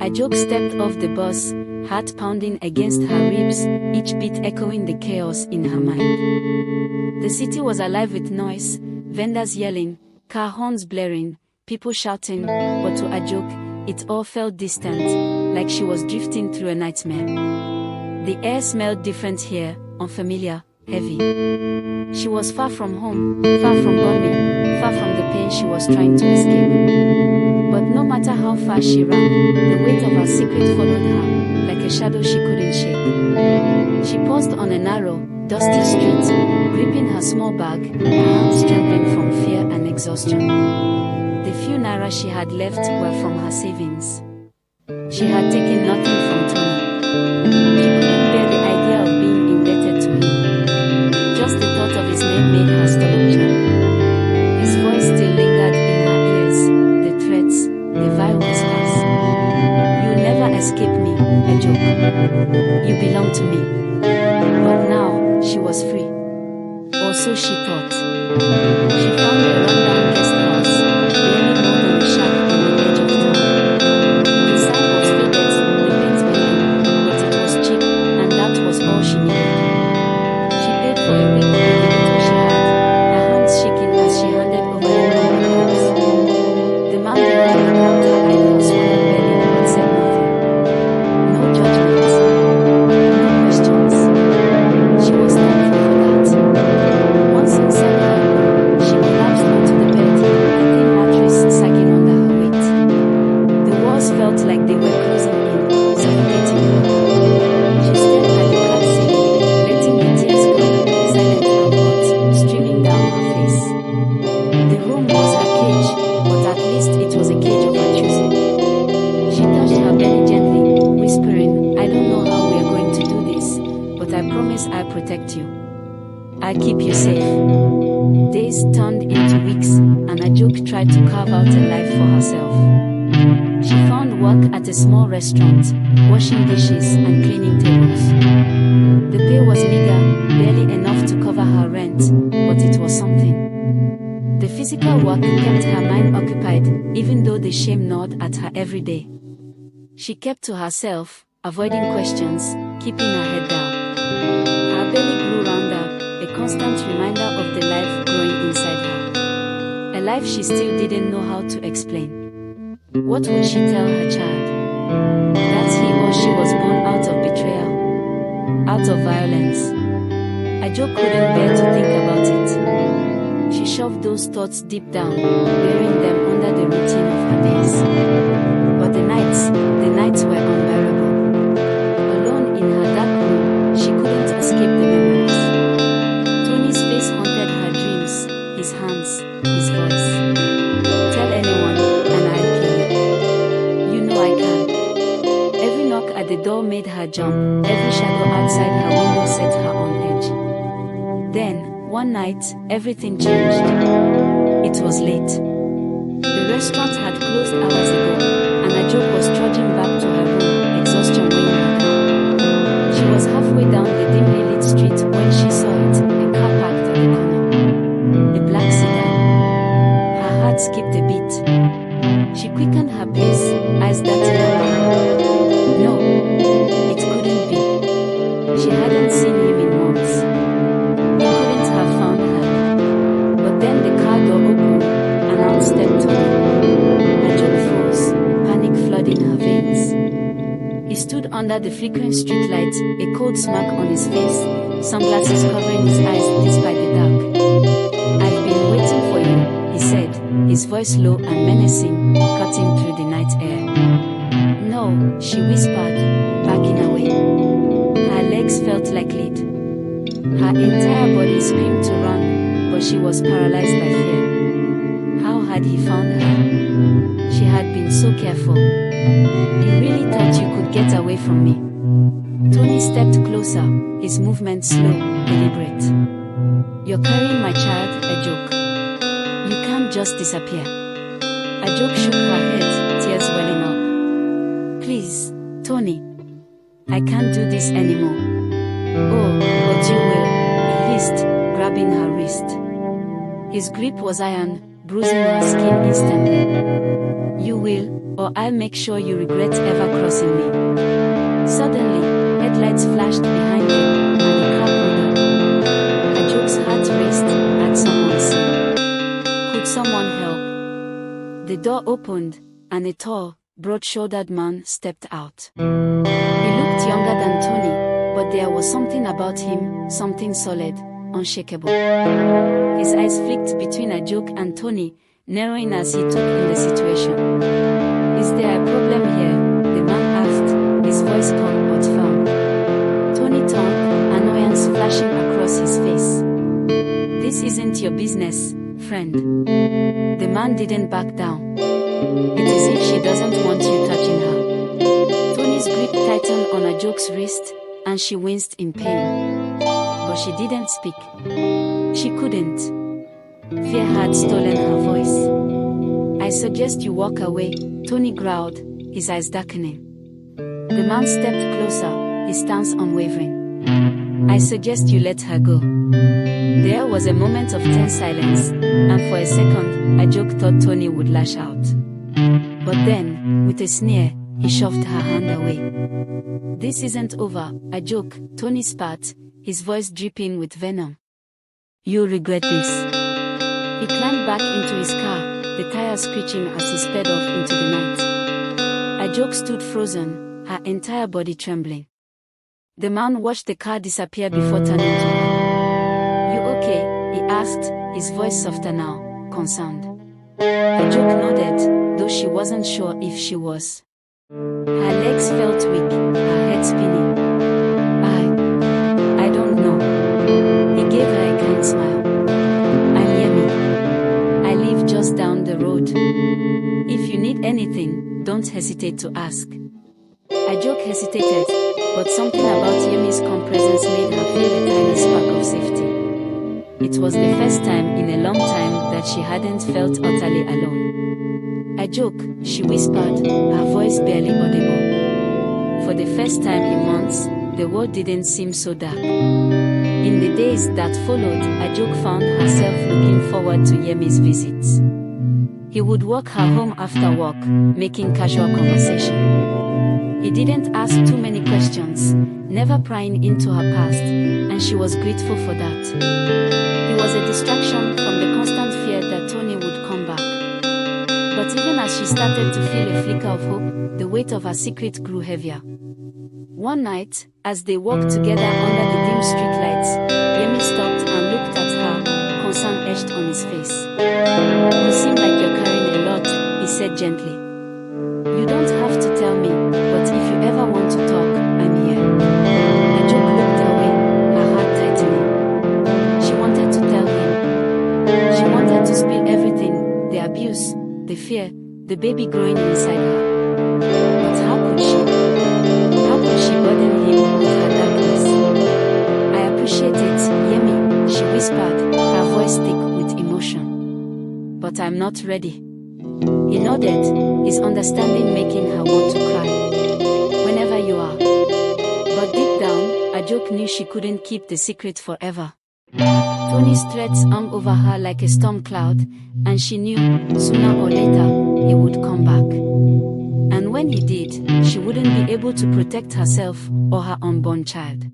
Ajoke stepped off the bus, heart pounding against her ribs, each beat echoing the chaos in her mind. The city was alive with noise, vendors yelling, car horns blaring, people shouting, but to Ajoke, it all felt distant, like she was drifting through a nightmare. The air smelled different here, unfamiliar, heavy. She was far from home, far from bombing, far from the pain she was trying to escape. But no matter how far she ran, the weight of her secret followed her, like a shadow she couldn't shake. She paused on a narrow, dusty street, gripping her small bag, her hands trembling from fear and exhaustion. The few naira she had left were from her savings. She had taken nothing from Tony. She couldn't bear the idea of being indebted to him. Just the thought of his name made her stomach churn. His voice still lingered in her ears, the threats, the vile whispers. "You'll never escape me, Ajoke. You belong to me." But now, she was free. Or so she thought. She found a rundown guest house, barely more than a shack on the edge of town. The sign was faded, the paint peeling, but it was cheap, and that was all she needed. She paid for a week with the little she had, her hands shaking as she handed over the contracts. The man behind the counter idle swallowed belly but said nothing. No judgment. No questions. She was thankful for that. Once inside her room, she collapsed onto the bed, the thin mattress sagging under her weight. The walls felt like they were closing in, suffocating her. She stared at the cracked ceiling, letting the tears come, silent and hot, streaming down her face. The room was her cage, but at least it was a cage of her choosing. She touched her belly gently, whispering, "I don't know how we are going to do this, but I promise I'll protect you. I'll keep you safe." Days turned into weeks, and Ajoke tried to carve out a life for herself. She found work at a small restaurant, washing dishes and cleaning tables. The pay was meager, barely enough to cover her rent, but it was something. The physical work kept her mind occupied, even though the shame gnawed at her every day. She kept to herself, avoiding questions, keeping her head down. Her belly grew rounder, a constant reminder of the life growing inside her. A life she still didn't know how to explain. What would she tell her child? That he or she was born out of betrayal, out of violence. Ajoke couldn't bear to think about it. She shoved those thoughts deep down, burying them under the routine of her days. But the nights were unbearable. Alone in her dark room, she couldn't escape the memories. Tony's face haunted her dreams, his hands, his voice. "Tell anyone, and I'll kill you. You know I can." Every knock at the door made her jump, every shadow outside her window set her on edge. Then, one night, everything changed. It was late. The restaurant had closed hours ago, and Ajoke was trudging back to her room, exhaustion weighing her down. She was halfway down the dimly lit street when she saw it, a car parked at the corner. A black sedan. Her heart skipped a beat. She quickened her pace, eyes darting around. No, it couldn't be. She hadn't seen him in months. He couldn't have found her. But then the car door opened, and out stepped Tony. Ajoke froze, panic flooding her veins. He stood under the flickering streetlight, a cold smirk on his face, sunglasses covering his eyes despite the dark. "I've been waiting for you," he said, his voice low and menacing, cutting through the night air. "No," she whispered, backing away. Her legs felt like lead. Her entire body screamed to run, but she was paralyzed by fear. How had he found her? She had been so careful. "You really thought you could get away from me?" Tony stepped closer, his movement slow, deliberate. "You're carrying my child, Ajoke. You can't just disappear." Ajoke shook her head, tears welling up. "Please, Tony. I can't do this anymore." "Oh, but you will," he hissed, grabbing her wrist. His grip was iron, bruising her skin instantly. You will, or I'll make sure you regret ever crossing me. Suddenly, headlights flashed behind them, and the car pulled up. Ajoke's heart raced. Had someone seen? Could someone help? The door opened, and a tall, broad-shouldered man stepped out. He looked younger than Tony, but there was something about him, something solid, unshakable. His eyes flicked between Ajoke and Tony, narrowing as he took in the situation. Is there a problem here? The man asked, his voice calm but firm. Tony turned, annoyance flashing across his face. This isn't your business, friend. The man didn't back down. It is if she doesn't want you touching her. Tony's grip tightened on Ajoke's wrist, and she winced in pain. But she didn't speak. She couldn't. Fear had stolen her voice. I suggest you walk away, Tony growled, his eyes darkening. The man stepped closer, his stance unwavering. I suggest you let her go. There was a moment of tense silence, and for a second, Ajoke thought Tony would lash out. But then, with a sneer, he shoved her hand away. This isn't over, Ajoke, Tony spat, his voice dripping with venom. You'll regret this. He climbed back into his car, the tires screeching as he sped off into the night. Ajoke stood frozen, her entire body trembling. The man watched the car disappear before turning to her. You okay? He asked, his voice softer now, concerned. Ajoke nodded, though she wasn't sure if she was. Her legs felt weak, her head spinning. I don't know. He gave her a kind smile. I'm Yemi. I live just down the road. If you need anything, don't hesitate to ask. Ajoke hesitated, but something about Yemi's calm presence made her feel a tiny spark of safety. It was the first time in a long time that she hadn't felt utterly alone. Ajoke, she whispered, her voice barely audible. For the first time in months, the world didn't seem so dark. In the days that followed, Ajoke found herself looking forward to Yemi's visits. He would walk her home after work, making casual conversation. He didn't ask too many questions, never prying into her past, and she was grateful for that. He was a distraction from the constant fear that Tony would come back. But even as she started to feel a flicker of hope, the weight of her secret grew heavier. One night, as they walked together under the dim streetlights, Yemi stopped and looked at her, concern etched on his face. You seem like you're carrying a lot, he said gently. You don't have to tell me, but if you ever want to talk, I'm here. Ajoke looked away, her heart tightening. She wanted to tell him. She wanted to spill everything, the abuse, the fear, the baby growing inside her. But how could she? How could she burden him with her darkness? I appreciate it, Yemi, she whispered, her voice thick with emotion. But I'm not ready. He nodded, his understanding making her want to cry. Whenever you are. But deep down, Ajoke knew she couldn't keep the secret forever. Tony's threats hung over her like a storm cloud, and she knew, sooner or later, he would come back. And when he did, she wouldn't be able to protect herself or her unborn child.